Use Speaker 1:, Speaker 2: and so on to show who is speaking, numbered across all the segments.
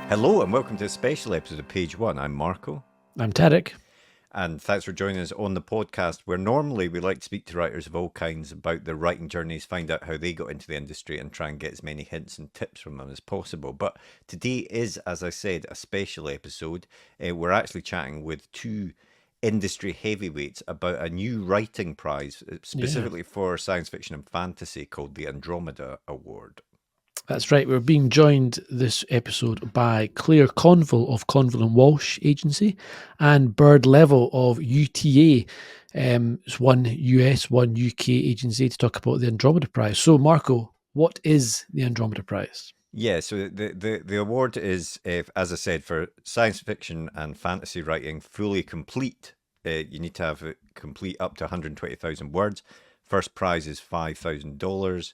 Speaker 1: Hello and welcome to a special episode of Page One. I'm Marco.
Speaker 2: I'm Tarek.
Speaker 1: And thanks for joining us on the podcast, where normally we like to speak to writers of all kinds about their writing journeys, find out how they got into the industry, and try and get as many hints and tips from them as possible. But today is, as I said, a special episode. We're actually chatting with two industry heavyweights about a new writing prize, specifically for science fiction and fantasy, called the Andromeda Award.
Speaker 2: That's right. We're being joined this episode by Clare Conville of Conville and Walsh Agency and Byrd Leavell of UTA. It's one US, one UK agency to talk about the Andromeda Prize. So, Marco, what is the Andromeda Prize?
Speaker 1: Yeah, so the award is, as I said, for science fiction and fantasy writing, fully complete. You need to have it complete up to 120,000 words. First prize is $5,000.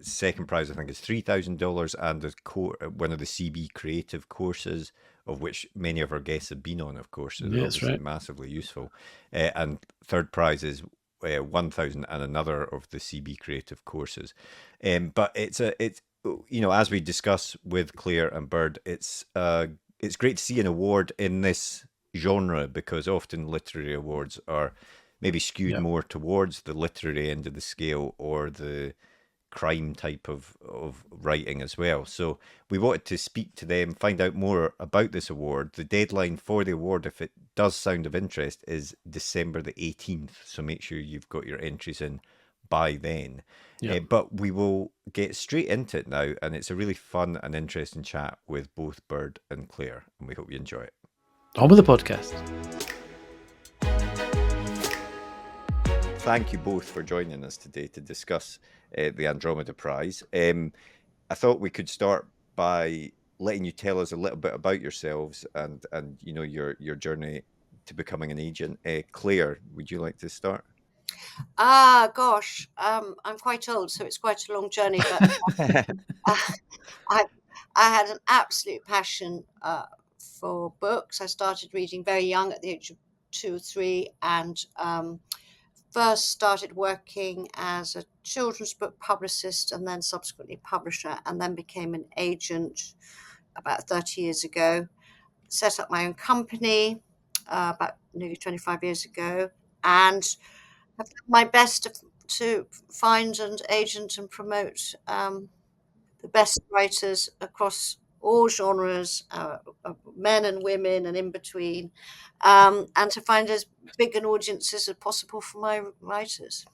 Speaker 1: Second prize, I think, is $3,000, and one of the CB creative courses, of which many of our guests have been on, of course. So they're obviously massively useful. And third prize is 1,000 and another of the CB creative courses. But it's as we discuss with Clare and Byrd, it's great to see an award in this genre, because often literary awards are maybe skewed more towards the literary end of the scale or the crime type of writing as well. So we wanted to speak to them, find out more about this award. The deadline for the award, if it does sound of interest, is December the 18th. So make sure you've got your entries in by then. But we will get straight into it now, and it's a really fun and interesting chat with both Byrd and Clare, and we hope you enjoy it.
Speaker 2: On with the podcast.
Speaker 1: Thank you both for joining us today to discuss the Andromeda Prize. I thought we could start by letting you tell us a little bit about yourselves and your journey to becoming an agent. Clare, would you like to start?
Speaker 3: Gosh, I'm quite old, so it's quite a long journey. But I had an absolute passion for books. I started reading very young, at the age of 2 or 3, and first started working as a children's book publicist and then subsequently publisher, and then became an agent about 30 years ago. Set up my own company about nearly 25 years ago, and I've done my best to find and agent and promote the best writers across all genres, men and women and in between, and to find as big an audiences as possible for my writers.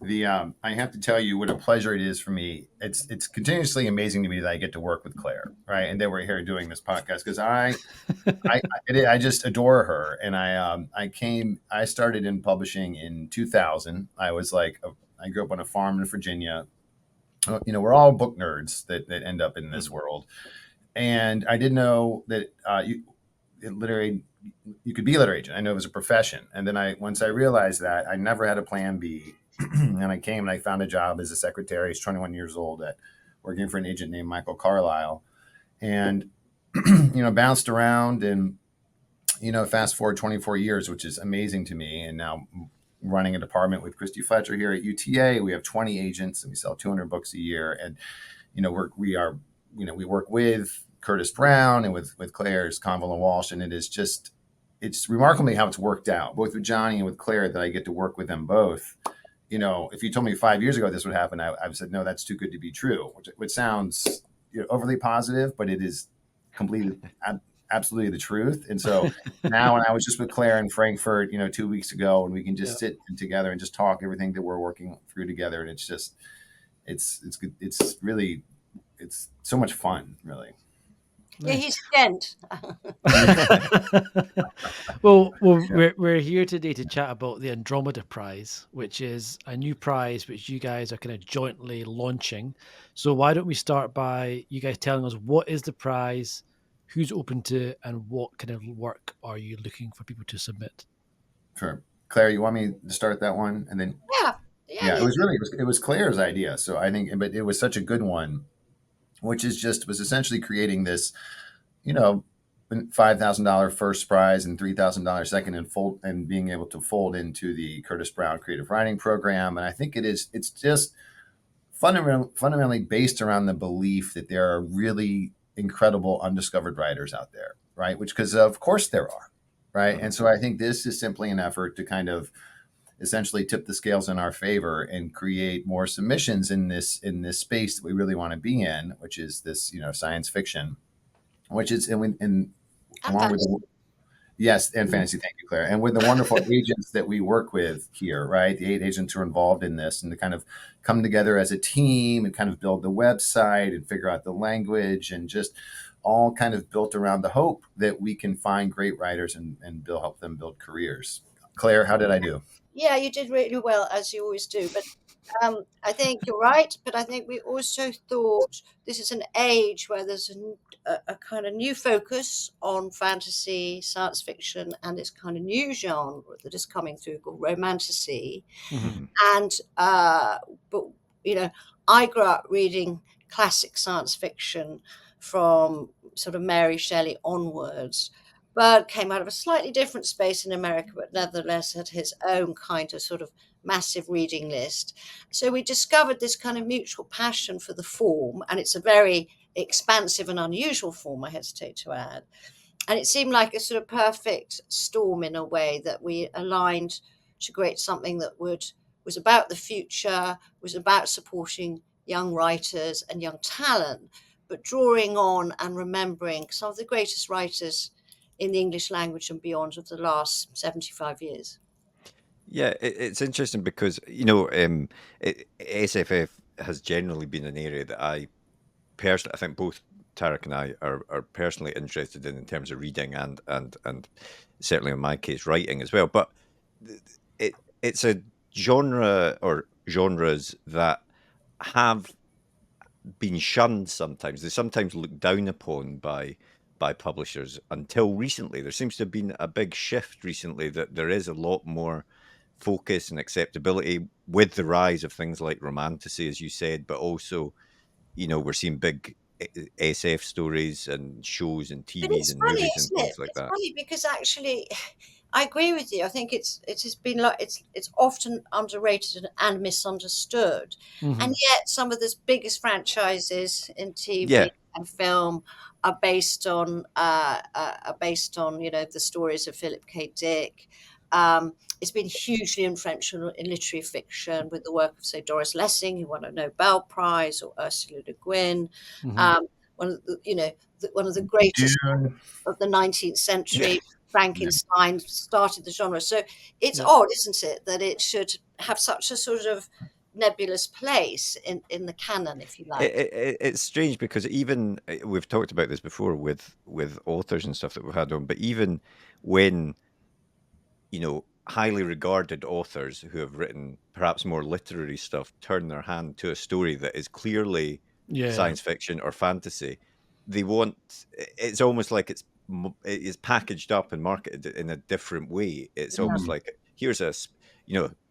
Speaker 4: I have to tell you what a pleasure it is for me. It's continuously amazing to me that I get to work with Clare, right? And that we're here doing this podcast, because I just adore her. And I started in publishing in 2000. I grew up on a farm in Virginia. We're all book nerds that end up in this world. And I didn't know that you could be a literary agent. I know it was a profession. And then once I realized that, I never had a plan B. And I came and I found a job as a secretary. I was 21 years old, working for an agent named Michael Carlisle, and bounced around, and fast forward 24 years, which is amazing to me. And now running a department with Christy Fletcher here at UTA. We have 20 agents and we sell 200 books a year. And we work with Curtis Brown and with Clare's Conville and Walsh, and it's remarkably how it's worked out, both with Johnny and with Clare, that I get to work with them both. If you told me 5 years ago this would happen, I would said, no, that's too good to be true, which sounds overly positive, but it is completely, absolutely the truth. And so now, when I was just with Clare in Frankfurt, 2 weeks ago, and we can just sit together and just talk everything that we're working through together. And it's just, it's good. It's so much fun, really.
Speaker 3: Yeah, he's a gent.
Speaker 2: Well, we're here today to chat about the Andromeda Prize, which is a new prize which you guys are kind of jointly launching. So why don't we start by you guys telling us what is the prize, who's open to it, and what kind of work are you looking for people to submit?
Speaker 4: Sure. Clare, you want me to start that one? And then
Speaker 3: Yeah.
Speaker 4: It was Clare's idea. So I think, but it was such a good one, which was essentially creating this, $5,000 first prize and $3,000 second, and being able to fold into the Curtis Brown Creative Writing Program. And I think it's just fundamentally based around the belief that there are really incredible undiscovered writers out there, right? Which, because of course there are, right? And so I think this is simply an effort to kind of essentially tip the scales in our favor and create more submissions in this space that we really want to be in, which is this, science fiction, which is and along with the, yes, and fantasy. Thank you, Claire. And with the wonderful agents that we work with here, right? The 8 agents who are involved in this, and to kind of come together as a team and kind of build the website and figure out the language, and just all kind of built around the hope that we can find great writers and help them build careers. Claire, how did I do?
Speaker 3: Yeah, you did really well, as you always do. But I think you're right. But I think we also thought this is an age where there's a kind of new focus on fantasy, science fiction, and this kind of new genre that is coming through called romantasy.
Speaker 2: Mm-hmm.
Speaker 3: And but I grew up reading classic science fiction from sort of Mary Shelley onwards. Byrd came out of a slightly different space in America, but nevertheless had his own kind of sort of massive reading list. So we discovered this kind of mutual passion for the form, and it's a very expansive and unusual form, I hesitate to add. And it seemed like a sort of perfect storm in a way, that we aligned to create something that was about the future, was about supporting young writers and young talent, but drawing on and remembering some of the greatest writers in the English language and beyond of the last 75 years.
Speaker 1: Yeah, it's interesting because, SFF has generally been an area that I think both Tarek and I are personally interested in terms of reading and certainly in my case, writing as well. But it's a genre or genres that have been shunned sometimes. They sometimes look down upon by publishers until recently. There seems to have been a big shift recently that there is a lot more focus and acceptability with the rise of things like romantasy, as you said, but also, we're seeing big SF stories and shows and TVs and
Speaker 3: funny,
Speaker 1: movies and things like that.
Speaker 3: It's funny because actually, I agree with you. I think it has been like it's often underrated and misunderstood,
Speaker 2: Mm-hmm.
Speaker 3: and yet some of the biggest franchises in TV and film are based on the stories of Philip K. Dick. It's been hugely influential in literary fiction with the work of, say, Doris Lessing, who won a Nobel Prize, or Ursula Le Guin.
Speaker 2: Mm-hmm.
Speaker 3: One of the greatest of the 19th century. Frankenstein started the genre. So it's odd, isn't it, that it should have such a sort of nebulous place in the canon, if you like.
Speaker 1: It's strange because even we've talked about this before with authors and stuff that we've had on, but even when highly regarded authors who have written perhaps more literary stuff turn their hand to a story that is clearly science fiction or fantasy, it's almost like it's packaged up and marketed in a different way. It's almost like, here's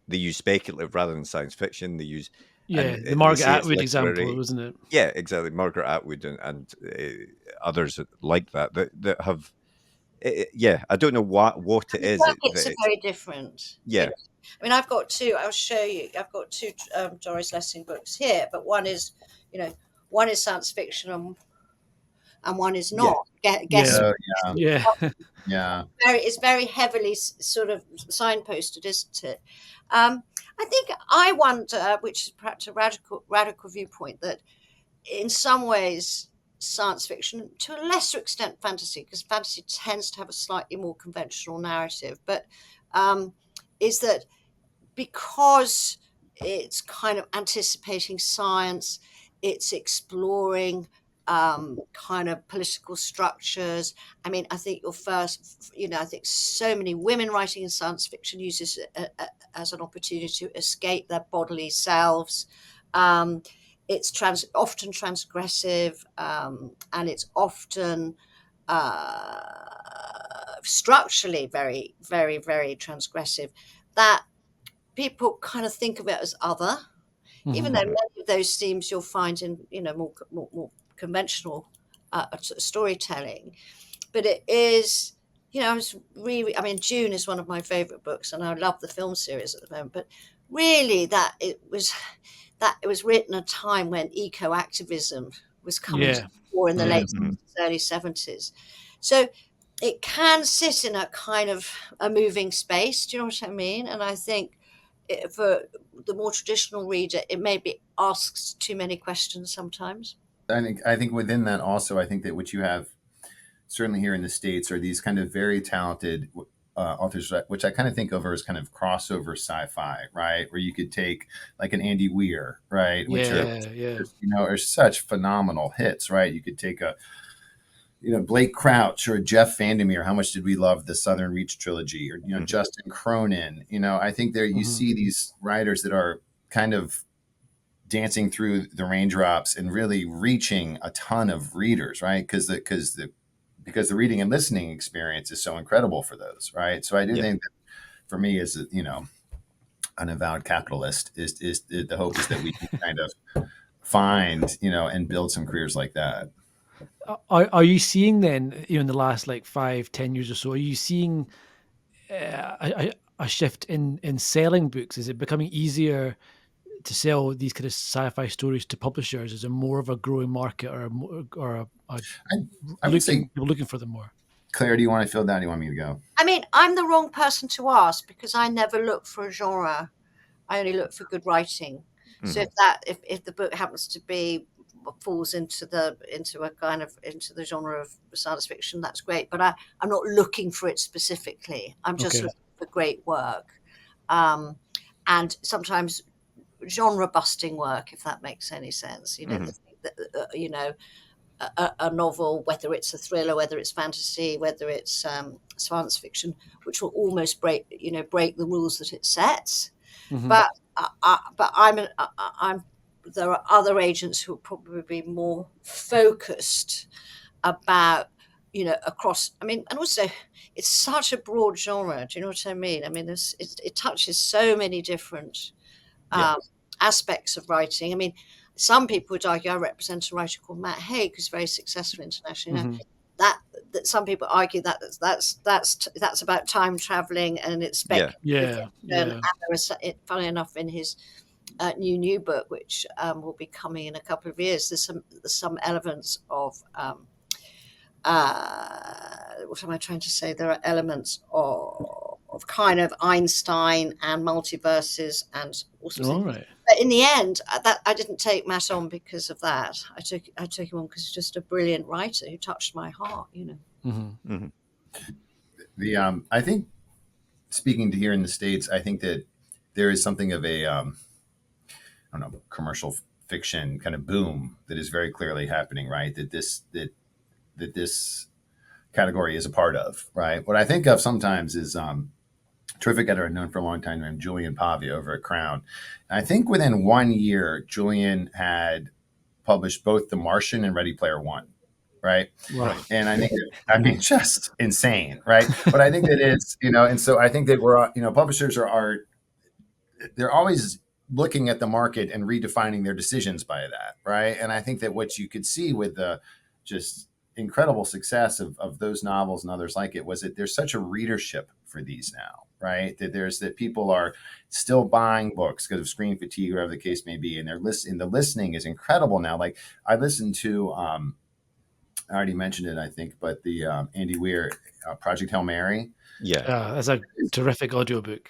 Speaker 1: they use speculative rather than science fiction. They use
Speaker 2: the Margaret Atwood example, wasn't it?
Speaker 1: Yeah, exactly. Margaret Atwood and others like that have. I don't know what it is.
Speaker 3: It's very different.
Speaker 1: Yeah.
Speaker 3: I mean, I've got two. I'll show you. I've got two Doris Lessing books here, but one is science fiction and one is not. It's very heavily sort of signposted, isn't it? I think I wonder, which is perhaps a radical viewpoint, that in some ways science fiction, to a lesser extent fantasy, because fantasy tends to have a slightly more conventional narrative, but is that because it's kind of anticipating science, it's exploring kind of political structures. I mean, I think I think so many women writing in science fiction uses it as an opportunity to escape their bodily selves. It's often transgressive, and it's often structurally very, very, very transgressive, that people kind of think of it as other, even though many of those themes you'll find in more conventional storytelling. But it is, June is one of my favorite books, and I love the film series at the moment, but really that it was written at a time when eco-activism was coming to the fore in the late 60s, early 70s. So it can sit in a kind of a moving space. Do you know what I mean? And I think for the more traditional reader, it maybe asks too many questions sometimes.
Speaker 4: I think within that also, I think that what you have certainly here in the States are these kind of very talented authors, which I kind of think of as kind of crossover sci-fi, right? Where you could take like an Andy Weir, right? Which are such phenomenal hits, right? You could take a Blake Crouch or Jeff Vandermeer. How much did we love the Southern Reach trilogy? Or Justin Cronin. I think there you see these writers that are kind of dancing through the raindrops and really reaching a ton of readers, right? Because the reading and listening experience is so incredible for those, right? So I do think that for me, as an avowed capitalist, is the hope is that we can kind of find and build some careers like that.
Speaker 2: Are you seeing then, in the last like 5-10 years or so, are you seeing a shift in selling books? Is it becoming easier to sell these kind of sci-fi stories to publishers? Is there more of a growing market, or
Speaker 4: I would say
Speaker 2: people looking for them more?
Speaker 4: Claire, do you want to fill that? Or do you want me to go?
Speaker 3: I mean, I'm the wrong person to ask because I never look for a genre. I only look for good writing. So if the book happens to be falls into the genre of science fiction, that's great. But I'm not looking for it specifically. I'm just looking for great work, and sometimes genre busting work, if that makes any sense. A novel, whether it's a thriller, whether it's fantasy, whether it's science fiction, which will almost break the rules that it sets. But there are other agents who will probably be more focused about across. I mean, and also it's such a broad genre. Do you know what I mean? I mean, it touches so many different aspects of writing. I mean, some people would argue I represent a writer called Matt Haig, who's very successful internationally. That some people argue that's about time traveling and it's speculative. And funny enough, in his new book, which will be coming in a couple of years, there's some elements of what am I trying to say? There are elements of kind of Einstein and multiverses and also. But in the end, I didn't take Matt on because of that. I took him on because he's just a brilliant writer who touched my heart.
Speaker 4: I think, speaking to here in the States, I think that there is something of a commercial fiction kind of boom that is very clearly happening, right? That this category is a part of, right? What I think of sometimes is terrific editor I've known for a long time named Julian Pavia over at Crown. And I think within 1 year, Julian had published both The Martian and Ready Player One, right? And I think, just insane, right? But I think that it's, and so I think that we're, publishers they're always looking at the market and redefining their decisions by that, right? And I think that what you could see with the just incredible success of those novels and others like it was that there's such a readership for these now, right? That people are still buying books because of screen fatigue or whatever the case may be, and the listening is incredible now. Like I listened to, I already mentioned it, I think, but the Andy Weir Project Hail Mary.
Speaker 2: That's a terrific audiobook.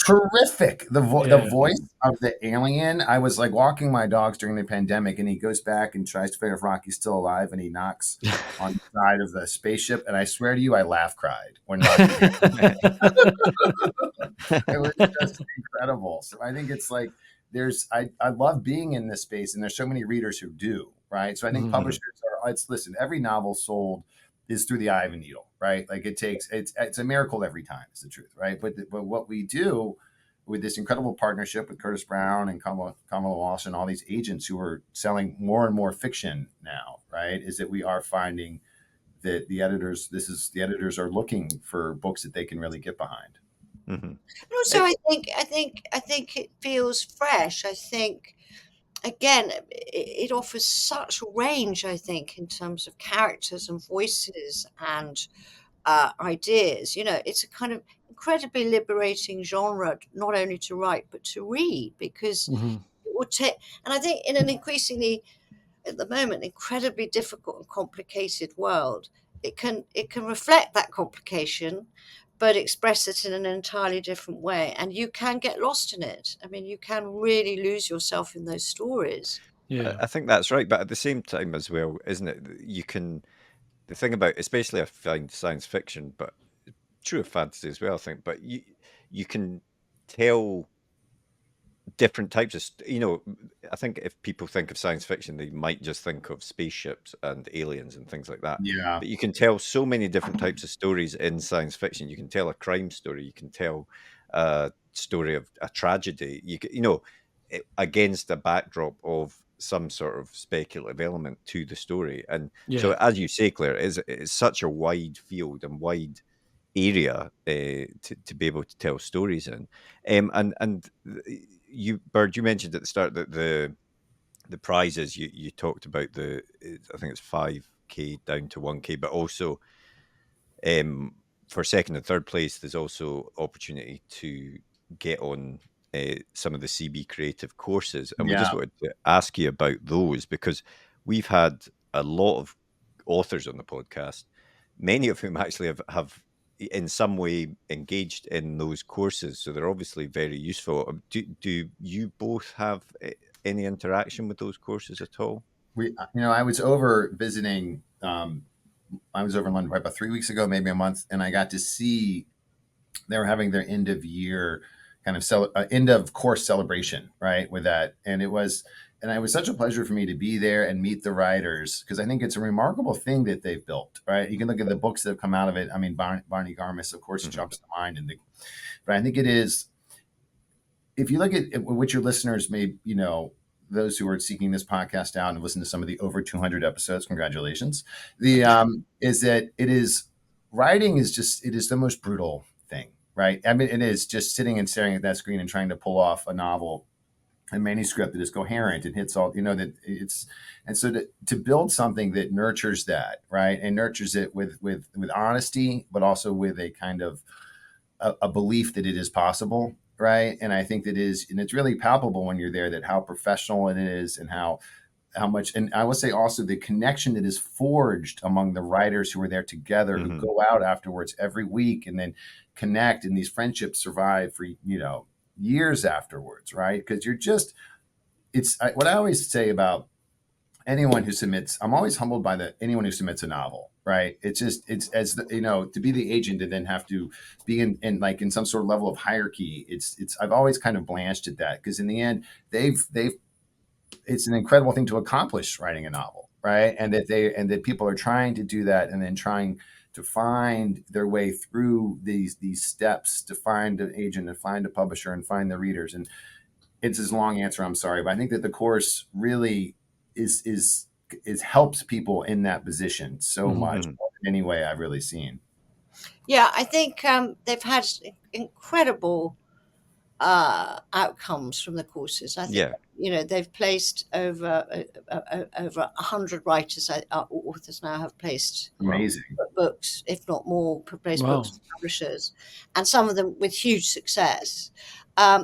Speaker 4: Terrific. The voice of the alien. I was like walking my dogs during the pandemic, and he goes back and tries to figure out if Rocky's still alive, and he knocks on the side of the spaceship, and I swear to you, I cried when Rocky it was just incredible. So I think it's like I love being in this space, and there's so many readers who do, right? So I think publishers listen, every novel sold is through the eye of a needle, right? Like it's a miracle every time, is the truth, right? But what we do with this incredible partnership with Curtis Brown and Kamala Walsh and all these agents who are selling more and more fiction now, right, is that we are finding that the editors are looking for books that they can really get behind.
Speaker 3: And also, I think it feels fresh. I think, again, it offers such range, I think, in terms of characters and voices and ideas. It's a kind of incredibly liberating genre, not only to write but to read, because it will take. And I think in an increasingly, at the moment, incredibly difficult and complicated world, it can reflect that complication, but express it in an entirely different way, and you can get lost in it. I mean, you can really lose yourself in those stories.
Speaker 2: Yeah.
Speaker 1: I think that's right, but at the same time as well, isn't it? The thing about, especially I find science fiction, but true of fantasy as well, I think, but you can tell different types of, I think if people think of science fiction, they might just think of spaceships and aliens and things like that.
Speaker 4: Yeah.
Speaker 1: But you can tell so many different types of stories in science fiction. You can tell a crime story. You can tell a story of a tragedy. Against a backdrop of some sort of speculative element to the story. And so, as you say, Claire, it's such a wide field and wide area to be able to tell stories in. And you, Byrd, you mentioned at the start that the prizes you talked about, I think it's 5K down to 1K, but also for second and third place, there's also opportunity to get on some of the CB creative courses. And we just wanted to ask you about those, because we've had a lot of authors on the podcast, many of whom actually have in some way engaged in those courses. So they're obviously very useful. Do you both have any interaction with those courses at all?
Speaker 4: I was over visiting. I was over in London right about 3 weeks ago, maybe a month, and I got to see they were having their end of year kind of end of course celebration, right? With that, and it was such a pleasure for me to be there and meet the writers, because I think it's a remarkable thing that they've built, right? You can look at the books that have come out of it. I mean, Barney Garmis, of course, jumps to mind, but I think it is. If you look at what your listeners may, those who are seeking this podcast out and listen to some of the over 200 episodes, congratulations. Is that writing is the most brutal thing, right? I mean, it is just sitting and staring at that screen and trying to pull off a novel, a manuscript that is coherent and hits all, that it's, and so to build something that nurtures that, right, and nurtures it with honesty, but also with a kind of a belief that it is possible. Right. And I think and it's really palpable when you're there, that how professional it is and how much, and I will say also the connection that is forged among the writers who are there together, who go out afterwards every week and then connect, and these friendships survive for, years afterwards. Right. Because what I always say about anyone who submits, I'm always humbled by anyone who submits a novel, right? It's to be the agent and then have to be in some sort of level of hierarchy. I've always kind of blanched at that, because in the end, it's an incredible thing to accomplish writing a novel, right? And that people are trying to do that, and then trying to find their way through these steps to find an agent and find a publisher and find the readers. And it's this long answer, I'm sorry, but I think that the course really is helps people in that position so much, more than any way I've really seen.
Speaker 3: Yeah, I think they've had incredible outcomes from the courses. I think they've placed over 100 writers, authors now have placed
Speaker 4: amazing
Speaker 3: books, if not more, placed books to publishers, and some of them with huge success.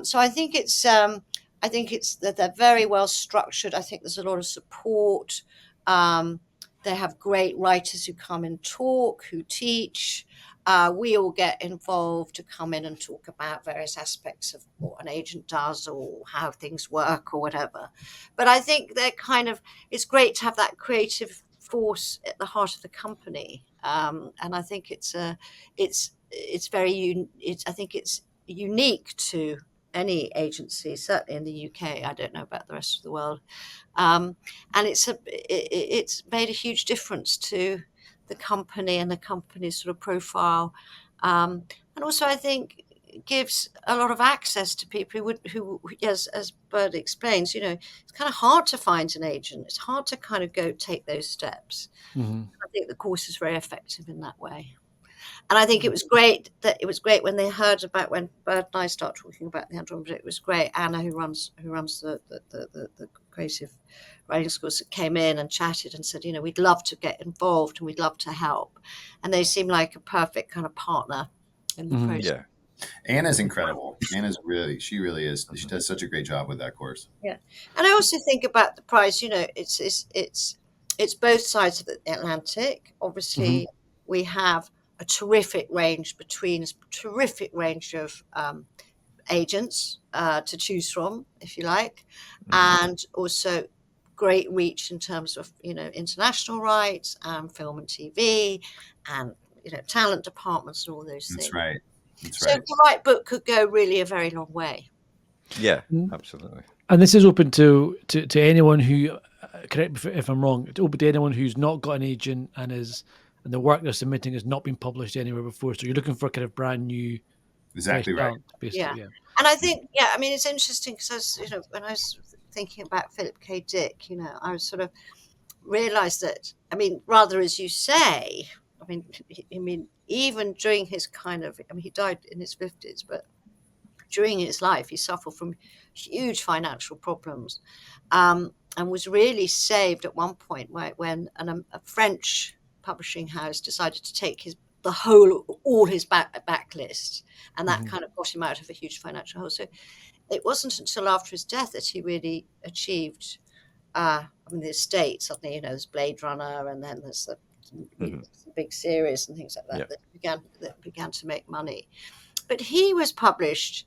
Speaker 3: So I think it's that they're very well structured. I think there's a lot of support. They have great writers who come and talk, who teach. We all get involved to come in and talk about various aspects of what an agent does or how things work or whatever. But I think it's great to have that creative force at the heart of the company. And I think it's unique to any agency, certainly in the UK. I don't know about the rest of the world. And it's made a huge difference to the company and the company's sort of profile. And also, I think it gives a lot of access to people who as Byrd explains, it's kind of hard to find an agent. It's hard to kind of go take those steps. I think the course is very effective in that way. And I think it was great when they heard about, when Byrd and I start talking about the Andromeda. It was great. Anna, who runs the creative writing schools that came in and chatted and said, we'd love to get involved and we'd love to help. And they seem like a perfect kind of partner in the process.
Speaker 1: Yeah.
Speaker 4: Anna's incredible. She really is. She does such a great job with that course.
Speaker 3: Yeah. And I also think about the prize, it's both sides of the Atlantic. Obviously, we have a terrific range of agents to choose from, if you like, and also great reach in terms of, international rights and film and TV and, talent departments and all those things.
Speaker 4: That's right.
Speaker 3: So the right book could go really a very long way.
Speaker 1: Yeah, absolutely.
Speaker 2: And this is open to anyone who, correct me if I'm wrong, it's open to anyone who's not got an agent and the work they're submitting has not been published anywhere before. So you're looking for kind of brand new.
Speaker 4: Exactly right.
Speaker 3: Yeah. And I think, it's interesting because when I was thinking about Philip K. Dick, I was sort of realized that, rather as you say, even during his he died in his 50s, but during his life, he suffered from huge financial problems and was really saved at one point when a French publishing house decided to take all his backlist, and that kind of got him out of a huge financial hole. So it wasn't until after his death that he really achieved the estate. Suddenly, there's Blade Runner, and then there's the big series and things like that that began to make money. But he was published.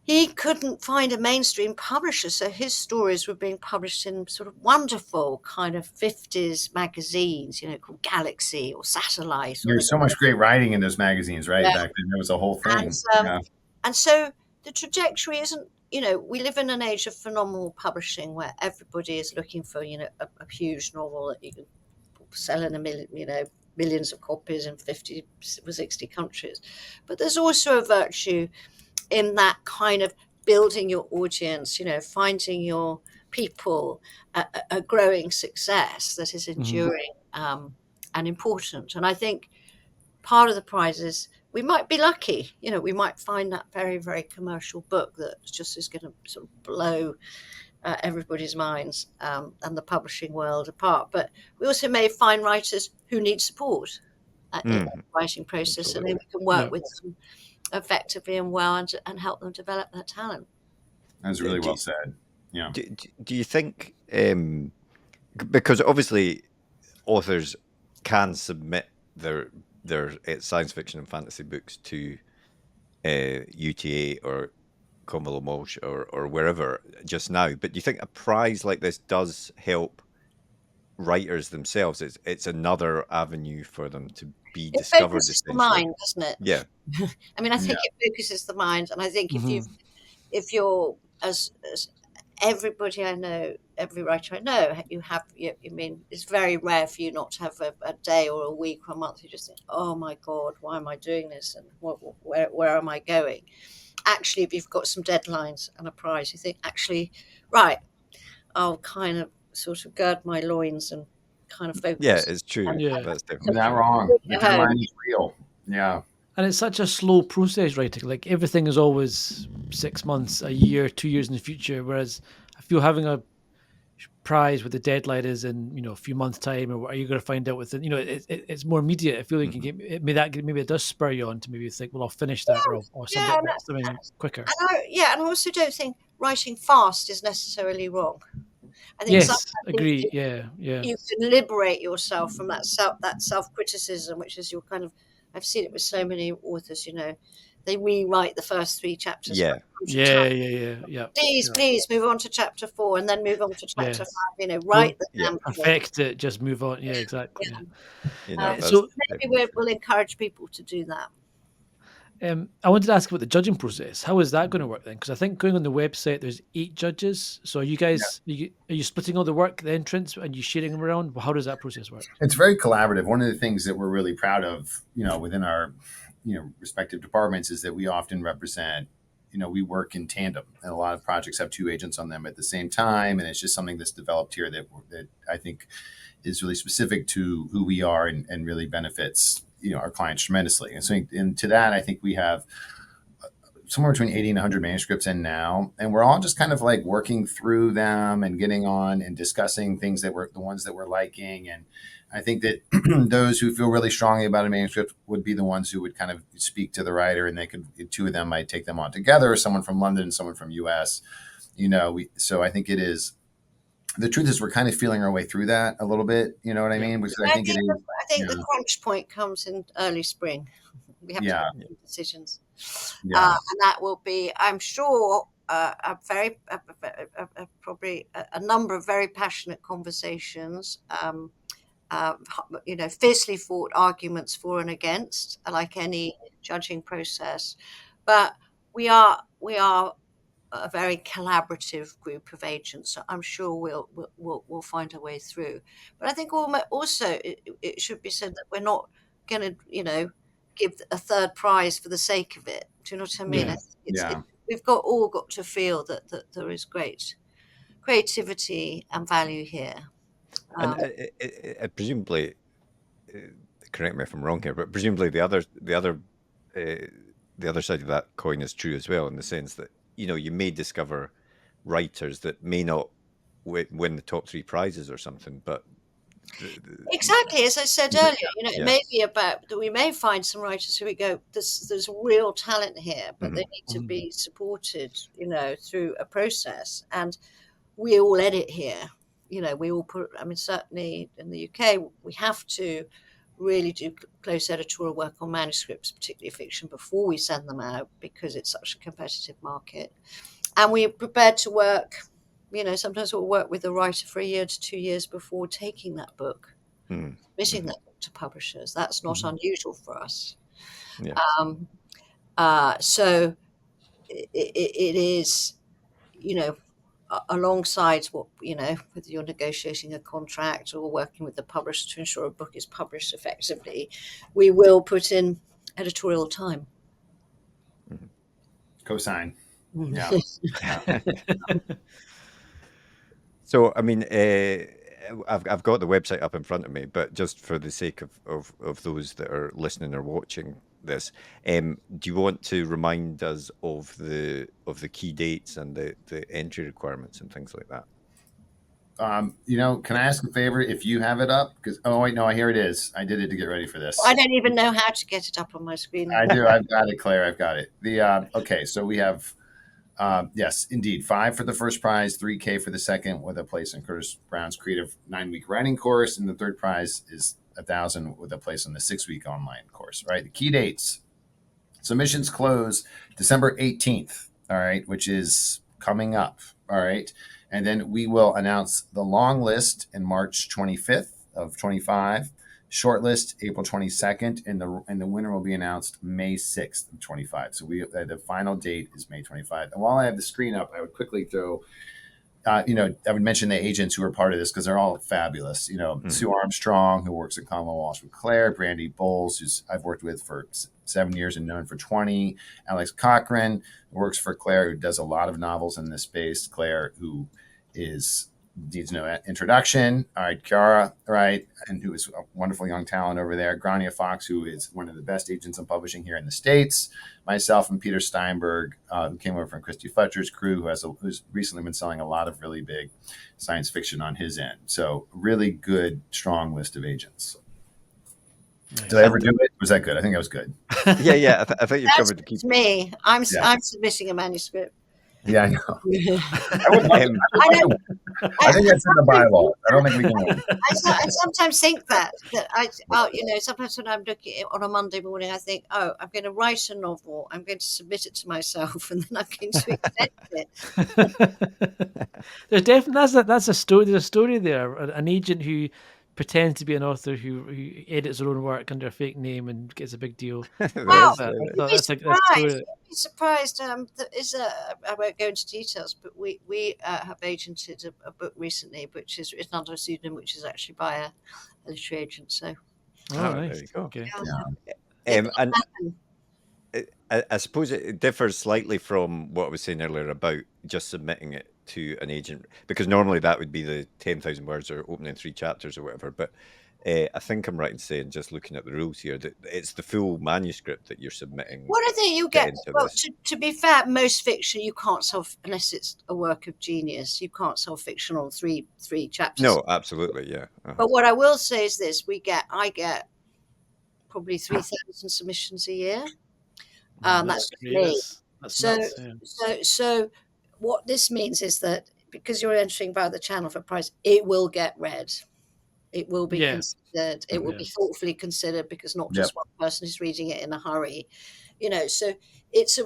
Speaker 3: He couldn't find a mainstream publisher, so his stories were being published in sort of wonderful kind of 50s magazines, called Galaxy or Satellite.
Speaker 4: There's so much great writing in those magazines, right? Yeah. Back then, there was a whole thing.
Speaker 3: And so the trajectory isn't, we live in an age of phenomenal publishing where everybody is looking for, a huge novel that you can sell in millions of copies in 50 or 60 countries. But there's also a virtue in that kind of building your audience, finding your people, a growing success that is enduring and important. And I think part of the prize is we might be lucky, we might find that very, very commercial book that just is going to sort of blow everybody's minds and the publishing world apart. But we also may find writers who need support in the writing process. Absolutely. And then we can work with them effectively and well and help them develop their talent.
Speaker 4: That's really well said. Yeah.
Speaker 1: Do you think, because obviously authors can submit their science fiction and fantasy books to UTA or Conville Byrd or wherever just now, but do you think a prize like this does help writers themselves? It's another avenue for them to be discovered.
Speaker 3: It focuses the mind, doesn't it?
Speaker 1: Yeah.
Speaker 3: I think it focuses the mind, and I think if you're as everybody I know, every writer I know, it's very rare for you not to have a day or a week or a month you just think, oh my God, why am I doing this, and where am I going? Actually, if you've got some deadlines and a prize, you think, actually, right, I'll kind of sort of gird my loins and kind of focus.
Speaker 1: Yeah, it's true. That's definitely
Speaker 4: not wrong. The deadline is real. Yeah.
Speaker 2: And it's such a slow process writing. Like everything is always 6 months, a year, 2 years in the future. Whereas I feel having a prize with the deadline is in a few months' time, or are you going to find out within? It's more immediate. I feel like you can get maybe it does spur you on to maybe think, well, I'll finish that or something quicker.
Speaker 3: And I also don't think writing fast is necessarily wrong. I think
Speaker 2: agree. Yeah.
Speaker 3: You can liberate yourself from that self-criticism, which is your kind of. I've seen it with so many authors. They rewrite the first 3 chapters.
Speaker 2: Yeah.
Speaker 3: Please move on to chapter 4 and then move on to chapter 5. Write the
Speaker 2: perfect it. Just move on. Yeah, exactly.
Speaker 3: So maybe we'll encourage people to do that.
Speaker 2: I wanted to ask about the judging process. How is that going to work then? Because I think going on the website, there's 8 judges. So are you guys, are you splitting all the work, the entrance, and you sharing them around? Well, how does that process work?
Speaker 4: It's very collaborative. One of the things that we're really proud of, within our, respective departments is that we often represent, we work in tandem, and a lot of projects have 2 agents on them at the same time. And it's just something that's developed here that I think is really specific to who we are and really benefits our clients tremendously. And so, and to that, I think we have somewhere between 80 and 100 manuscripts in now, and we're all just kind of like working through them and getting on and discussing things that were the ones that we're liking. And I think that those who feel really strongly about a manuscript would be the ones who would kind of speak to the writer, and they could, two of them might take them on together, someone from London, someone from US, so I think it is, the truth is we're kind of feeling our way through that a little bit, you know what I mean? Because I think
Speaker 3: the crunch point comes in early spring. We have to make decisions. And that will be, I'm sure, probably a number of very passionate conversations, fiercely fought arguments for and against, like any judging process. But we are a very collaborative group of agents, so I'm sure we'll find a way through. But I think also it should be said that we're not going to, give a third prize for the sake of it. Do you know what I mean? We've all got to feel that there is great creativity and value here.
Speaker 1: And presumably, correct me if I'm wrong here, but presumably the other side of that coin is true as well, in the sense that you may discover writers that may not win the top 3 prizes or something, but
Speaker 3: exactly, as I said earlier, it may be about that we may find some writers who we go, there's real talent here, but they need to be supported, through a process. And we all edit here, we all put, certainly in the UK, we have to really do close editorial work on manuscripts, particularly fiction, before we send them out, because it's such a competitive market. And we're prepared to work, sometimes we'll work with a writer for 1 year to 2 years before taking that book, submitting that book to publishers. That's not unusual for us. So it is, alongside what, whether you're negotiating a contract or working with the publisher to ensure a book is published effectively, we will put in editorial time.
Speaker 4: Cosign. Yeah.
Speaker 1: So, I've got the website up in front of me, but just for the sake of those that are listening or watching this, do you want to remind us of the key dates and the entry requirements and things like that?
Speaker 4: Can I ask a favor if you have it up? Because here it is. I did it to get ready for this.
Speaker 3: I don't even know how to get it up on my screen.
Speaker 4: I do. I've got it, Claire. I've got it. Okay, so we have. Yes, indeed. 5 for the first prize, $3,000 for the second, with a place in Curtis Brown's creative 9-week writing course, and the third prize is $1,000 with a place on the 6-week online course. Right. The key dates: submissions close December 18th. All right, which is coming up. All right, and then we will announce the long list in March 25th of 25. Shortlist April 22nd, and the winner will be announced May 6th of 25. So the final date is May 25. And while I have the screen up, I would quickly throw, I would mention the agents who are part of this, because they're all fabulous. Sue Armstrong, who works at Conwell Walsh with Claire, Brandy Bowles, who's I've worked with for 7 years and known for 20, Alex Cochran, who works for Claire, who does a lot of novels in this space, Claire, who needs no introduction. All right, Chiara, right, and who is a wonderful young talent over there. Grania Fox, who is one of the best agents in publishing here in the States. Myself and Peter Steinberg, who came over from Christy Fletcher's crew, who's recently been selling a lot of really big science fiction on his end. So really good, strong list of agents. Nice. Did I ever do it? Was that good? I think that was good.
Speaker 1: Yeah. I think you covered the key.
Speaker 3: It's me. I'm submitting a manuscript.
Speaker 4: Yeah, I know. I think that's in the bylaw. I don't think we can.
Speaker 3: I sometimes think that sometimes when I'm looking at it on a Monday morning, I think, I'm going to write a novel, I'm going to submit it to myself, and then I'm going to accept it.
Speaker 2: There's definitely that's a story. There's a story there. An agent who pretends to be an author who edits their own work under a fake name and gets a big deal.
Speaker 3: Wow, you'd be surprised. I won't go into details, but we have agented a book recently, which is written under a pseudonym, which is actually by a literary agent. So,
Speaker 1: nice. There you go.
Speaker 2: Okay.
Speaker 1: And I suppose it differs slightly from what I was saying earlier about just submitting it to an agent, because normally that would be the 10,000 words or opening 3 chapters or whatever. But I think I'm right in saying, just looking at the rules here, that it's the full manuscript that you're submitting.
Speaker 3: What I think you get, well, to be fair, most fiction you can't sell unless it's a work of genius. You can't sell fiction on three chapters.
Speaker 1: No, absolutely, yeah.
Speaker 3: But what I will say is this: I get probably 3,000 submissions a year. That's me. So what this means is that because you're entering by the channel for prize, it will get read. It will be considered. It will be thoughtfully considered, because not just one person is reading it in a hurry, So it's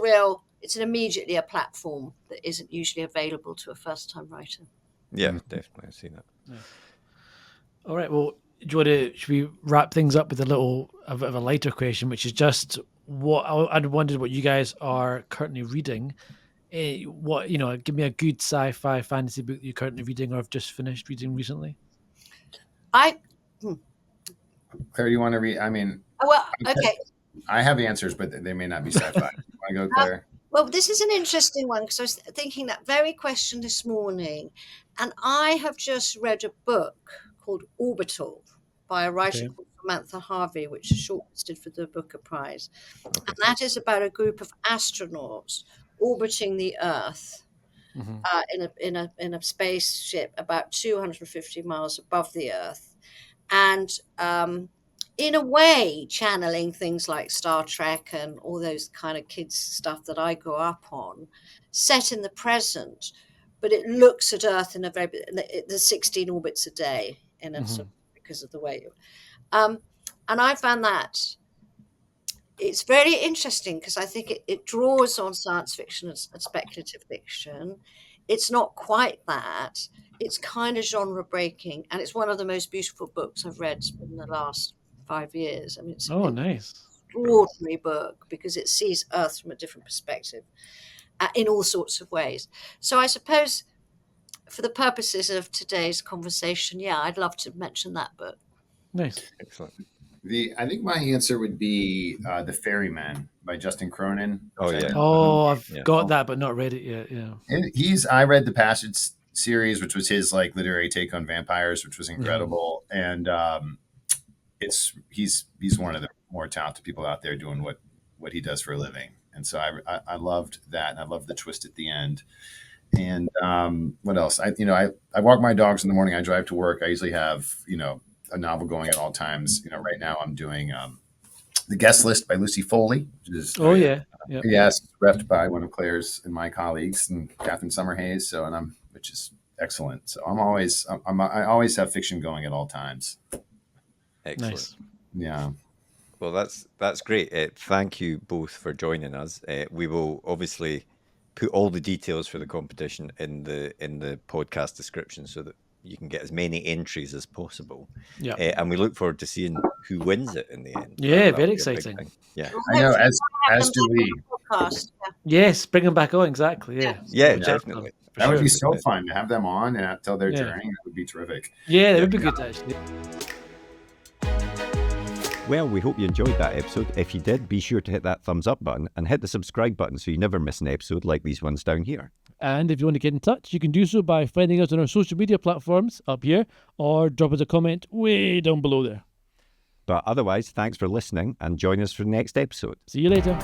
Speaker 3: immediately a platform that isn't usually available to a first-time writer.
Speaker 1: Yeah, definitely, I see that.
Speaker 2: Yeah. All right. Well, should we wrap things up with a little of a lighter question, which is just what I wondered what you guys are currently reading. Give me a good sci-fi fantasy book that you're currently reading or have just finished reading recently.
Speaker 4: Claire, you want to read? I mean,
Speaker 3: okay.
Speaker 4: I have answers, but they may not be sci-fi. You want to go, Claire?
Speaker 3: Well, this is an interesting one, because I was thinking that very question this morning, and I have just read a book called Orbital by a writer called Samantha Harvey, which is shortlisted for the Booker Prize. Okay. And that is about a group of astronauts orbiting the Earth in a spaceship about 250 miles above the Earth. And in a way, channeling things like Star Trek and all those kind of kids stuff that I grew up on, set in the present, but it looks at Earth in a very, the 16 orbits a day in a sort of, because of the way. And I found that it's very interesting, because I think it draws on science fiction and speculative fiction. It's not quite that. It's kind of genre breaking, and it's one of the most beautiful books I've read in the last 5 years. I mean, it's
Speaker 2: nice,
Speaker 3: extraordinary book, because it sees Earth from a different perspective in all sorts of ways. So I suppose for the purposes of today's conversation, I'd love to mention that book.
Speaker 2: Nice.
Speaker 1: Excellent.
Speaker 4: I think my answer would be The Ferryman by Justin Cronin.
Speaker 2: I've got that, but not read it yet. Yeah.
Speaker 4: I read the Passage series, which was his literary take on vampires, which was incredible. And he's one of the more talented people out there doing what he does for a living. And so I loved that. And I loved the twist at the end. And what else? I walk my dogs in the morning. I drive to work. I usually have, a novel going at all times. Right now I'm doing The Guest List by Lucy Foley, which is repped by one of Claire's and my colleagues, and Catherine Summerhays. Which is excellent. So I always have fiction going at all times.
Speaker 1: Excellent.
Speaker 2: Nice.
Speaker 4: Yeah.
Speaker 1: Well, that's great. Thank you both for joining us. We will obviously put all the details for the competition in the podcast description, so that you can get as many entries as possible. Yeah. And we look forward to seeing who wins it in the end.
Speaker 2: Yeah, very exciting.
Speaker 1: Yeah.
Speaker 4: I know, as do we.
Speaker 2: Yes, bring them back on, exactly.
Speaker 1: Yeah, definitely.
Speaker 4: That would be so fun to have them on and tell their journey. That would be terrific.
Speaker 2: Yeah, that would be good, actually.
Speaker 1: Well, we hope you enjoyed that episode. If you did, be sure to hit that thumbs up button and hit the subscribe button so you never miss an episode like these ones down here.
Speaker 2: And if you want to get in touch, you can do so by finding us on our social media platforms up here, or drop us a comment way down below there.
Speaker 1: But otherwise, thanks for listening, and join us for the next episode.
Speaker 2: See you later.